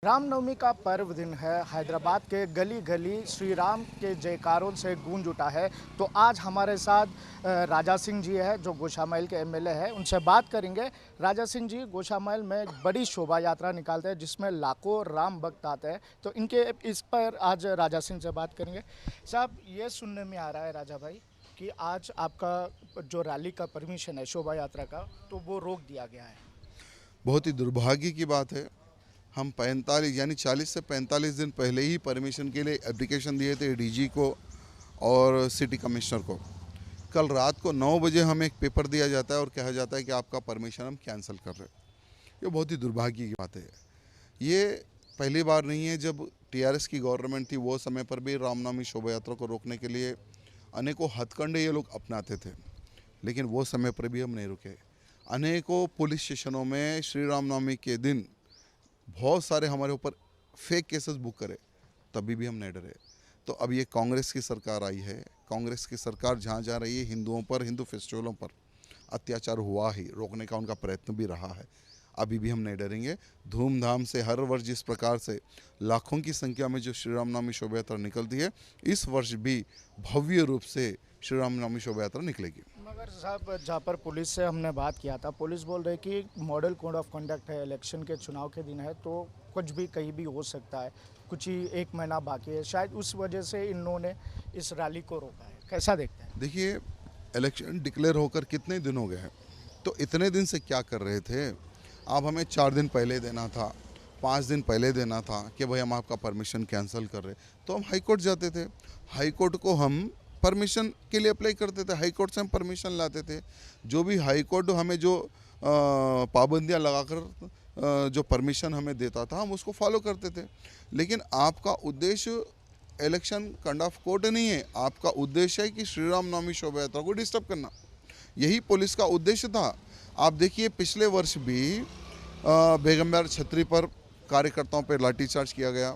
रामनवमी का पर्व दिन है। हैदराबाद के गली गली श्री राम के जयकारों से गूंज उठा है। तो आज हमारे साथ राजा सिंह जी है जो गोशामहल के एमएलए है। उनसे बात करेंगे। राजा सिंह जी गोशामहल में एक बड़ी शोभा यात्रा निकालते हैं जिसमें लाखों राम भक्त आते हैं। तो इनके इस पर आज राजा सिंह से बात करेंगे। साहब, ये सुनने में आ रहा है राजा भाई कि आज आपका जो रैली का परमिशन है शोभा यात्रा का, तो वो रोक दिया गया है। बहुत ही दुर्भाग्य की बात है। हम 45 यानी 40 से 45 दिन पहले ही परमिशन के लिए एप्लीकेशन दिए थे डीजी को और सिटी कमिश्नर को। कल रात को 9 बजे हमें एक पेपर दिया जाता है और कहा जाता है कि आपका परमिशन हम कैंसिल कर रहे हैं। ये बहुत ही दुर्भाग्य की बात है। ये पहली बार नहीं है। जब टीआरएस की गवर्नमेंट थी वो समय पर भी रामनवमी शोभा यात्रा को रोकने के लिए अनेकों हथकंडे ये लोग अपनाते थे, लेकिन वो समय पर भी हम नहीं रुके। अनेकों पुलिस स्टेशनों में श्री रामनवमी के दिन बहुत सारे हमारे ऊपर फेक केसेस बुक करे, तभी भी हम नहीं डरे। तो अब ये कांग्रेस की सरकार आई है। कांग्रेस की सरकार जहाँ जा रही है, हिंदुओं पर, हिंदू फेस्टिवलों पर अत्याचार हुआ ही, रोकने का उनका प्रयत्न भी रहा है। अभी भी हम नहीं डरेंगे। धूमधाम से हर वर्ष जिस प्रकार से लाखों की संख्या में जो श्री रामनवमी शोभा यात्रा निकलती है, इस वर्ष भी भव्य रूप से श्री रामनवमी शोभा यात्रा निकलेगी। मगर साहब, जहाँ पर पुलिस से हमने बात किया था, पुलिस बोल रही कि मॉडल कोड ऑफ कंडक्ट है, इलेक्शन के चुनाव के दिन है, तो कुछ भी कहीं भी हो सकता है। कुछ ही 1 महीना बाकी है, शायद उस वजह से इन्होंने इस रैली को रोका है। कैसा देखते हैं? देखिए, इलेक्शन डिक्लेयर होकर कितने दिन हो गए हैं, तो इतने दिन से क्या कर रहे थे? आप हमें 4 दिन पहले देना था, 5 दिन पहले देना था कि भाई हम आपका परमिशन कैंसिल कर रहे, तो हम हाई कोर्ट जाते थे। हाई कोर्ट को हम परमिशन के लिए अप्लाई करते थे, हाई कोर्ट से हम परमिशन लाते थे। जो भी हाई कोर्ट हमें जो पाबंदियां लगाकर जो परमिशन हमें देता था, हम उसको फॉलो करते थे। लेकिन आपका उद्देश्य इलेक्शन कंडक्ट कोर्ट नहीं है। आपका उद्देश्य है कि श्री राम नवमी शोभा यात्रा को डिस्टर्ब करना। यही पुलिस का उद्देश्य था। आप देखिए, पिछले वर्ष भी बेगमबार छतरी पर कार्यकर्ताओं पर लाठीचार्ज किया गया,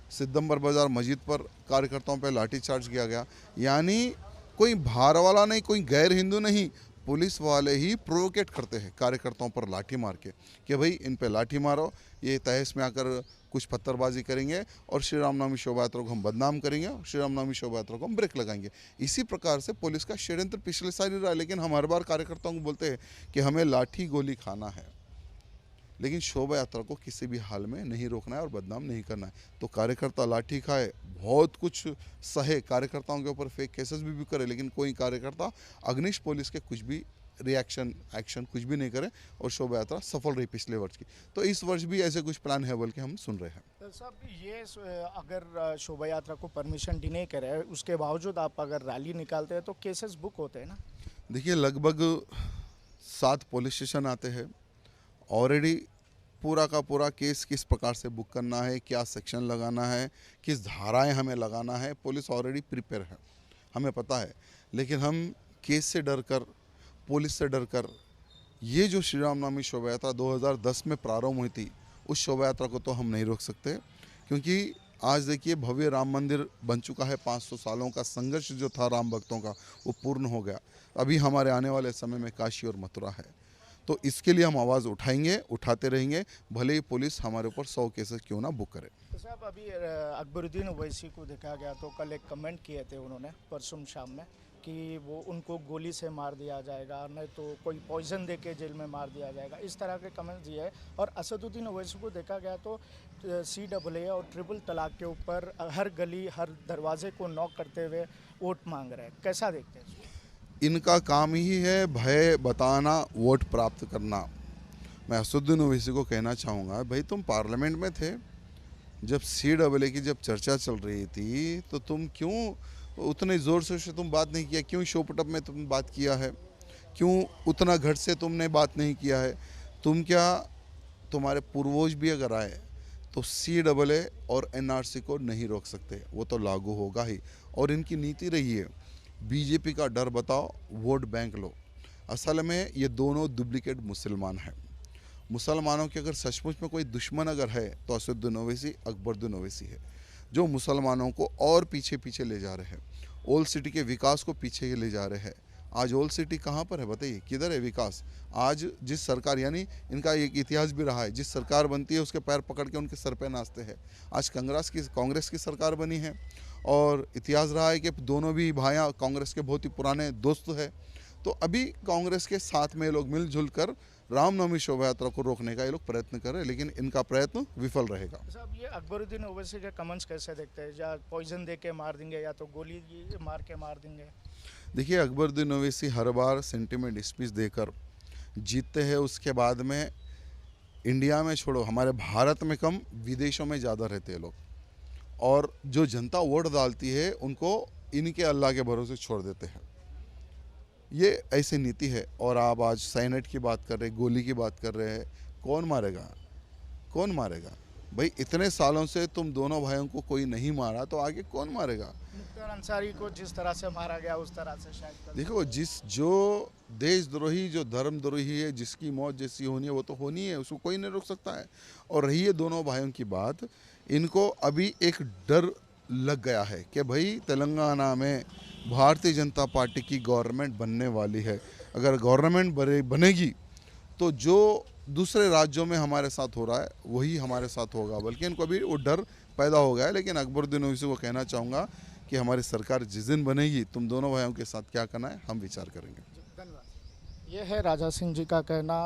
सिद्धंबर बाजार मस्जिद पर कार्यकर्ताओं पर लाठीचार्ज किया गया। यानी कोई बाहर वाला नहीं, कोई गैर हिंदू नहीं, पुलिस वाले ही प्रोवोकेट करते हैं कार्यकर्ताओं पर लाठी मार के कि भाई इन पे लाठी मारो, ये तहस में आकर कुछ पत्थरबाजी करेंगे और श्री रामनवमी शोभा यात्रा को हम बदनाम करेंगे, श्री रामनवमी शोभा यात्रा को हम ब्रेक लगाएंगे। इसी प्रकार से पुलिस का षड्यंत्र पिछले साल ही रहा। लेकिन हम हर बार कार्यकर्ताओं को बोलते हैं कि हमें लाठी गोली खाना है, लेकिन शोभा यात्रा को किसी भी हाल में नहीं रोकना है और बदनाम नहीं करना है। तो कार्यकर्ता लाठी खाए, बहुत कुछ सहे, कार्यकर्ताओं के ऊपर फेक केसेस भी करे, लेकिन कोई कार्यकर्ता अग्निश पुलिस के कुछ भी रिएक्शन एक्शन कुछ भी नहीं करे और शोभा यात्रा सफल रही पिछले वर्ष की। तो इस वर्ष भी ऐसे कुछ प्लान है बोल के हम सुन रहे हैं। तो साहब, ये अगर शोभा यात्रा को परमिशन डिने करे, उसके बावजूद आप अगर रैली निकालते हैं तो केसेस बुक होते हैं ना? देखिए, लगभग 7 पुलिस स्टेशन आते हैं। ऑलरेडी पूरा का पूरा केस किस प्रकार से बुक करना है, क्या सेक्शन लगाना है, किस धाराएं हमें लगाना है, पुलिस ऑलरेडी प्रिपेयर है, हमें पता है। लेकिन हम केस से डरकर, पुलिस से डरकर, ये जो श्री रामनवमी शोभा यात्रा 2010 में प्रारंभ हुई थी, उस शोभा यात्रा को तो हम नहीं रोक सकते। क्योंकि आज देखिए, भव्य राम मंदिर बन चुका है। 500 सालों का संघर्ष जो था राम भक्तों का, वो पूर्ण हो गया। अभी हमारे आने वाले समय में काशी और मथुरा है। तो इसके लिए हम आवाज़ उठाएंगे, उठाते रहेंगे, भले ही पुलिस हमारे ऊपर 100 केसेस क्यों ना बुक करे। तो साहब, अभी अकबरुद्दीन ओवैसी को देखा गया तो कल एक कमेंट किए थे उन्होंने परसों शाम में कि वो उनको गोली से मार दिया जाएगा, नहीं तो कोई पॉइजन दे के जेल में मार दिया जाएगा, इस तरह के कमेंट्स दिए हैं। और असदुद्दीन ओवैसी को देखा गया तो CAA और ट्रिपल तलाक के ऊपर हर गली, हर दरवाजे को नॉक करते हुए वोट मांग रहे हैं। कैसा देखते हैं इसको? इनका काम ही है भय बताना, वोट प्राप्त करना। मैं असदुद्दीन ओवैसी को कहना चाहूँगा, भाई तुम पार्लियामेंट में थे जब CAA की जब चर्चा चल रही थी, तो तुम क्यों उतने ज़ोर से तुम बात नहीं किया? क्यों शोपटअप में तुम बात किया है? क्यों उतना घट से तुमने बात नहीं किया है? तुम क्या, तुम्हारे पूर्वज भी अगर आए तो CAA और NRC को नहीं रोक सकते, वो तो लागू होगा ही। और इनकी नीति रही है, बीजेपी का डर बताओ, वोट बैंक लो। असल में ये दोनों डुप्लीकेट मुसलमान हैं। मुसलमानों के अगर सचमुच में कोई दुश्मन अगर है तो असदुद्दीन ओवैसी, अकबरुद्दीन ओवैसी है, जो मुसलमानों को और पीछे पीछे ले जा रहे हैं, ओल्ड सिटी के विकास को पीछे ले जा रहे हैं, आज ओल्ड सिटी कहाँ पर है बताइए, किधर है विकास? आज जिस सरकार, यानी इनका एक इतिहास भी रहा है, जिस सरकार बनती है उसके पैर पकड़ के उनके सर पे नाचते हैं। आज कांग्रेस की सरकार बनी है और इतिहास रहा है कि दोनों भी भाइयाँ कांग्रेस के बहुत ही पुराने दोस्त हैं। तो अभी कांग्रेस के साथ में ये लोग मिलजुल कर रामनवमी शोभा यात्रा को रोकने का ये लोग प्रयत्न कर रहे हैं, लेकिन इनका प्रयत्न विफल रहेगा। साहब, ये अकबरुद्दीन ओवैसी के कमेंट्स कैसे देखते हैं? या पॉइजन दे के मार देंगे या तो गोली मार के मार देंगे? देखिए, अकबरुद्दीन ओवैसी हर बार सेंटिमेंट स्पीच देकर जीतते हैं, उसके बाद में इंडिया में छोड़ो, हमारे भारत में कम, विदेशों में ज़्यादा रहते हैं लोग, और जो जनता वोट डालती है उनको इनके अल्लाह के भरोसे छोड़ देते हैं। ये ऐसी नीति है। और आप आज साइनेट की बात कर रहे हैं, गोली की बात कर रहे हैं, कौन मारेगा? कौन मारेगा भाई? इतने सालों से तुम दोनों भाइयों को कोई नहीं मारा तो आगे कौन मारेगा? मुख्तार अंसारी को जिस तरह से मारा गया उस तरह से शायद देखो, जो देशद्रोही, जो धर्मद्रोही है, जिसकी मौत जैसी होनी है वो तो होनी है, उसको कोई नहीं रोक सकता है। और रही है दोनों भाइयों की बात, इनको अभी एक डर लग गया है कि भाई तेलंगाना में भारतीय जनता पार्टी की गवर्नमेंट बनने वाली है। अगर गवर्नमेंट बनेगी तो जो दूसरे राज्यों में हमारे साथ हो रहा है वही हमारे साथ होगा, बल्कि इनको अभी वो डर पैदा हो गया है। लेकिन अकबरुद्दीन ओवैसी को कहना चाहूँगा कि हमारी सरकार जिस दिन बनेगी, तुम दोनों भाइयों के साथ क्या करना है हम विचार करेंगे। धन्यवाद। ये है राजा सिंह जी का कहना।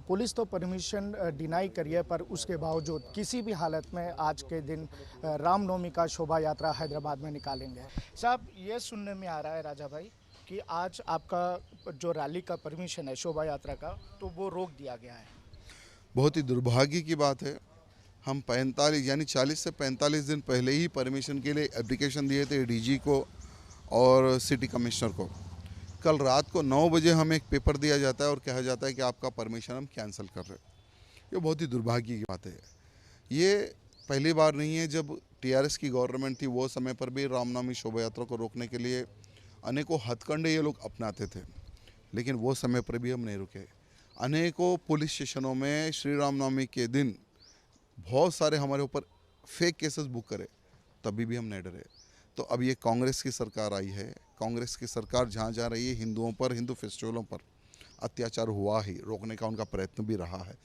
पुलिस तो परमिशन डिनाई करी है, पर उसके बावजूद किसी भी हालत में आज के दिन रामनवमी का शोभा यात्रा हैदराबाद में निकालेंगे। साहब, ये सुनने में आ रहा है राजा भाई कि आज आपका जो रैली का परमिशन है शोभा यात्रा का, तो वो रोक दिया गया है। बहुत ही दुर्भाग्य की बात है। हम 45 यानी 40 से 45 दिन पहले ही परमिशन के लिए एप्लीकेशन दिए थे डीजी को और सिटी कमिश्नर को। कल रात को 9 बजे हमें एक पेपर दिया जाता है और कहा जाता है कि आपका परमिशन हम कैंसिल कर रहे हैं। ये बहुत ही दुर्भाग्य की बात है। ये पहली बार नहीं है। जब टीआरएस की गवर्नमेंट थी वो समय पर भी रामनवमी शोभा यात्रा को रोकने के लिए अनेकों हथकंडे ये लोग अपनाते थे, लेकिन वो समय पर भी हम नहीं रुके। अनेकों पुलिस स्टेशनों में श्री रामनवमी के दिन बहुत सारे हमारे ऊपर फेक केसेस बुक करे, तभी भी हम नहीं डरे। तो अब ये कांग्रेस की सरकार आई है। कांग्रेस की सरकार जहाँ जा रही है, हिंदुओं पर, हिंदू फेस्टिवलों पर अत्याचार हुआ ही, रोकने का उनका प्रयत्न भी रहा है।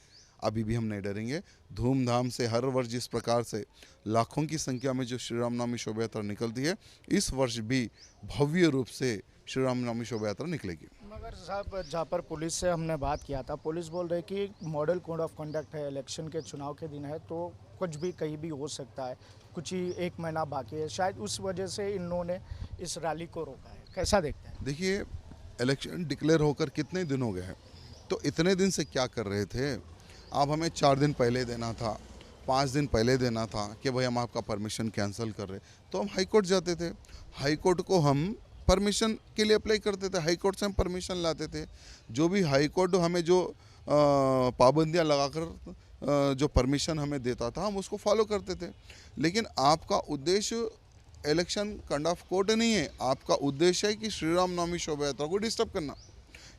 अभी भी हम नहीं डरेंगे। धूमधाम से हर वर्ष जिस प्रकार से लाखों की संख्या में जो श्री रामनवमी शोभा यात्रा निकलती है, इस वर्ष भी भव्य रूप से श्री रामनवमी शोभा यात्रा निकलेगी। मगर साहब, जहाँ पर पुलिस से हमने बात किया था, पुलिस बोल रही कि मॉडल कोड ऑफ कंडक्ट है, इलेक्शन के चुनाव के दिन है, तो कुछ भी कहीं भी हो सकता है, कुछ ही 1 महीना बाकी है, शायद उस वजह से इन्होंने इस रैली को रोका है। कैसा देखते हैं? देखिए, इलेक्शन डिक्लेयर होकर कितने दिन हो गए हैं, तो इतने दिन से क्या कर रहे थे? आप हमें 4 दिन पहले देना था, 5 दिन पहले देना था कि भाई हम आपका परमिशन कैंसिल कर रहे, तो हम हाई कोर्ट जाते थे। हाई कोर्ट को हम परमिशन के लिए अप्लाई करते थे, हाई कोर्ट से हम परमिशन लाते थे। जो भी हाई कोर्ट हमें जो पाबंदियां लगाकर जो परमिशन हमें देता था, हम उसको फॉलो करते थे। लेकिन आपका उद्देश्य इलेक्शन कंडक्ट कोर्ट नहीं है, आपका उद्देश्य है कि श्री राम नवमी शोभा यात्रा को डिस्टर्ब करना।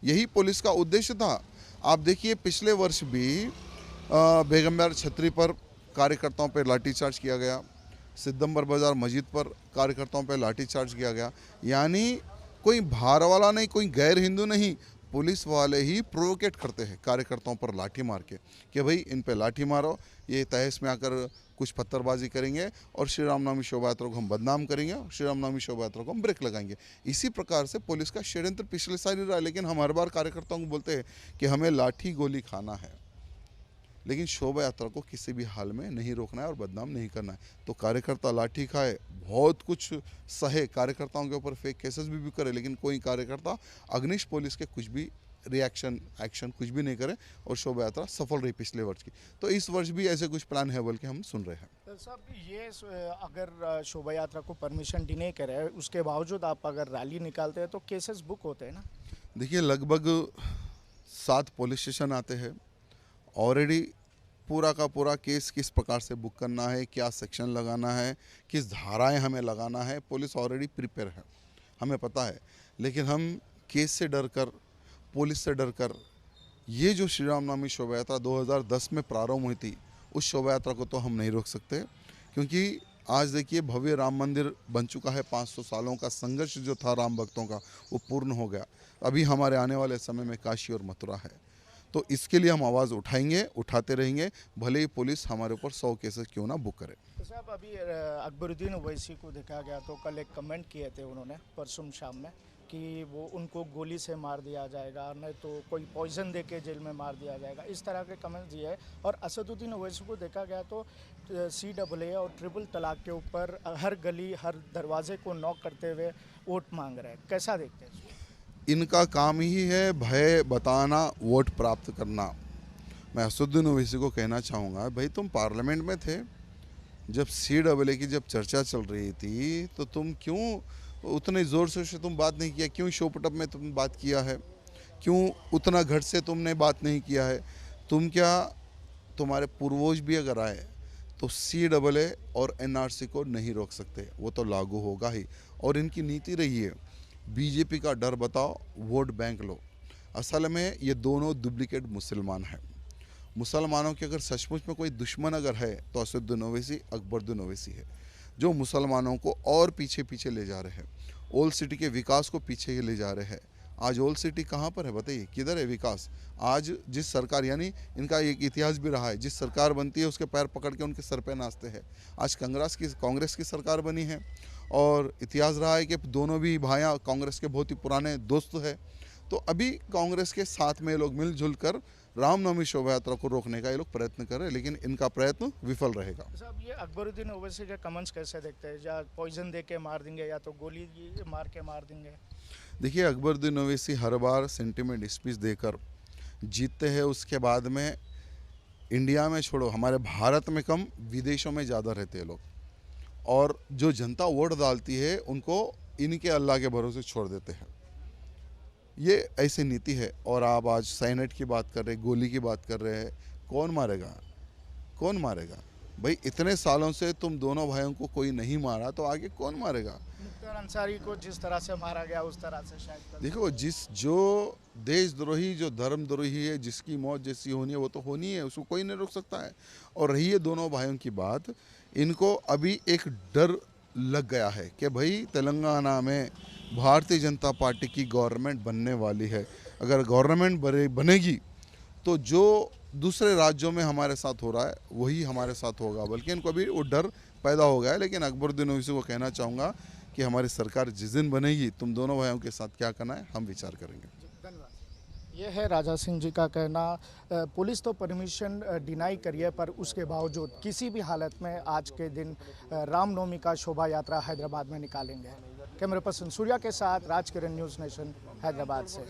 यही पुलिस का उद्देश्य था। आप देखिए, पिछले वर्ष भी बेगमबार छतरी पर कार्यकर्ताओं पर लाठीचार्ज किया गया, सिद्धंबर बाजार मस्जिद पर कार्यकर्ताओं पर लाठीचार्ज किया गया। यानी कोई बाहर वाला नहीं, कोई गैर हिंदू नहीं, पुलिस वाले ही प्रोवोकेट करते हैं कार्यकर्ताओं पर लाठी मार के कि भाई इन पे लाठी मारो, ये तहस में आकर कुछ पत्थरबाजी करेंगे और श्री रामनवमी शोभा यात्रा को हम बदनाम करेंगे, श्री रामनवमी शोभा यात्रा को हम ब्रेक लगाएंगे। इसी प्रकार से पुलिस का षड्यंत्र पिछले साल ही रहा। लेकिन हम हर बार कार्यकर्ताओं को बोलते हैं कि हमें लाठी गोली खाना है, लेकिन शोभा यात्रा को किसी भी हाल में नहीं रोकना है और बदनाम नहीं करना है। तो कार्यकर्ता लाठी खाए, बहुत कुछ सहे, कार्यकर्ताओं के ऊपर फेक केसेस भी करे, लेकिन कोई कार्यकर्ता अग्निश पुलिस के कुछ भी रिएक्शन एक्शन कुछ भी नहीं करे और शोभा यात्रा सफल रही पिछले वर्ष की। तो इस वर्ष भी ऐसे कुछ प्लान है बल्कि हम सुन रहे हैं। साहब, ये अगर शोभा यात्रा को परमिशन डिने करे, उसके बावजूद आप अगर रैली निकालते हैं तो केसेस बुक होते हैं ना? देखिए, लगभग 7 पुलिस स्टेशन आते हैं ऑलरेडी। पूरा का पूरा केस किस प्रकार से बुक करना है, क्या सेक्शन लगाना है, किस धाराएं हमें लगाना है, पुलिस ऑलरेडी प्रिपेयर है, हमें पता है। लेकिन हम केस से डर कर, पुलिस से डर कर, ये जो श्री रामनवमी शोभा यात्रा 2010 में प्रारंभ हुई थी, उस शोभा यात्रा को तो हम नहीं रोक सकते, क्योंकि आज देखिए भव्य राम मंदिर बन चुका है। 500 सालों का संघर्ष जो था राम भक्तों का वो पूर्ण हो गया। अभी हमारे आने वाले समय में काशी और मथुरा है, तो इसके लिए हम आवाज़ उठाएंगे, उठाते रहेंगे, भले ही पुलिस हमारे ऊपर 100 केसेस क्यों ना बुक करे। तो साहब अभी अकबरुद्दीन ओवैसी को देखा गया तो कल एक कमेंट किए थे उन्होंने परसों शाम में कि वो उनको गोली से मार दिया जाएगा, नहीं तो कोई पॉइजन दे के जेल में मार दिया जाएगा, इस तरह के कमेंट्स दिए हैं। और असदुद्दीन ओवैसी को देखा गया तो CAA और ट्रिपल तलाक के ऊपर हर गली हर दरवाजे को नॉक करते हुए वोट मांग रहे हैं, कैसा देखते हैं इसको? इनका काम ही है भय बताना, वोट प्राप्त करना। मैं असदुद्दीन ओवैसी को कहना चाहूँगा, भाई तुम पार्लियामेंट में थे जब CAA की जब चर्चा चल रही थी, तो तुम क्यों उतने ज़ोर से तुम बात नहीं किया? क्यों शोपटअप में तुम बात किया है? क्यों उतना घट से तुमने बात नहीं किया है? तुम क्या, तुम्हारे पूर्वज भी अगर आए तो CAA और NRC को नहीं रोक सकते, वो तो लागू होगा ही। और इनकी नीति रही है बीजेपी का डर बताओ, वोट बैंक लो। असल में ये दोनों डुप्लीकेट मुसलमान हैं। मुसलमानों के अगर सचमुच में कोई दुश्मन अगर है तो असदुद्दीन ओवैसी, अकबरुद्दीन ओवैसी है, जो मुसलमानों को और पीछे पीछे ले जा रहे हैं। ओल्ड सिटी के विकास को पीछे ले जा रहे हैं। आज ओल्ड सिटी कहाँ पर है बताइए, किधर है विकास? आज जिस सरकार, यानी इनका एक इतिहास भी रहा है, जिस सरकार बनती है उसके पैर पकड़ के उनके सर पे नाचते हैं। आज कांग्रेस की सरकार बनी है और इतिहास रहा है कि दोनों भी भाइयाँ कांग्रेस के बहुत ही पुराने दोस्त हैं। तो अभी कांग्रेस के साथ में लोग मिलजुल कर रामनवमी शोभा यात्रा को रोकने का ये लोग प्रयत्न कर रहे हैं, लेकिन इनका प्रयत्न विफल रहेगा। साहब ये अकबरुद्दीन ओवैसी के कमेंट्स कैसे देखते हैं? या पॉइजन दे के मार देंगे या तो गोली मार के मार देंगे? देखिए अकबरुद्दीन ओवैसी हर बार सेंटिमेंट स्पीच देकर जीतते हैं, उसके बाद में इंडिया में छोड़ो, हमारे भारत में कम, विदेशों में ज़्यादा रहते हैं लोग। और जो जनता वोट डालती है उनको इनके अल्लाह के भरोसे छोड़ देते हैं। ये ऐसी नीति है। और आप आज साइनेट की बात कर रहे हैं, गोली की बात कर रहे हैं, कौन मारेगा? कौन मारेगा भाई? इतने सालों से तुम दोनों भाइयों को कोई नहीं मारा, तो आगे कौन मारेगा? मुख्तार अंसारी को जिस तरह से मारा गया उस तरह से शायद देखो, जो देशद्रोही, जो धर्मद्रोही है, जिसकी मौत जैसी होनी है वो तो होनी है, उसको कोई नहीं रोक सकता है। और रही है दोनों भाइयों की बात, इनको अभी एक डर लग गया है कि भाई तेलंगाना में भारतीय जनता पार्टी की गवर्नमेंट बनने वाली है। अगर गवर्नमेंट बनेगी तो जो दूसरे राज्यों में हमारे साथ हो रहा है वही हमारे साथ होगा, बल्कि इनको अभी वो डर पैदा हो गया है। लेकिन अकबरुद्दीन ओवैसी को कहना चाहूँगा कि हमारी सरकार जिस दिन बनेगी, तुम दोनों भाइयों के साथ क्या करना है हम विचार करेंगे। धन्यवाद। ये है राजा सिंह जी का कहना। पुलिस तो परमिशन डिनाई करिए, पर उसके बावजूद किसी भी हालत में आज के दिन रामनवमी का शोभा यात्रा हैदराबाद में निकालेंगे। कैमरा पर्सन सूर्या के साथ राजकिरण, न्यूज़ नेशन, हैदराबाद से।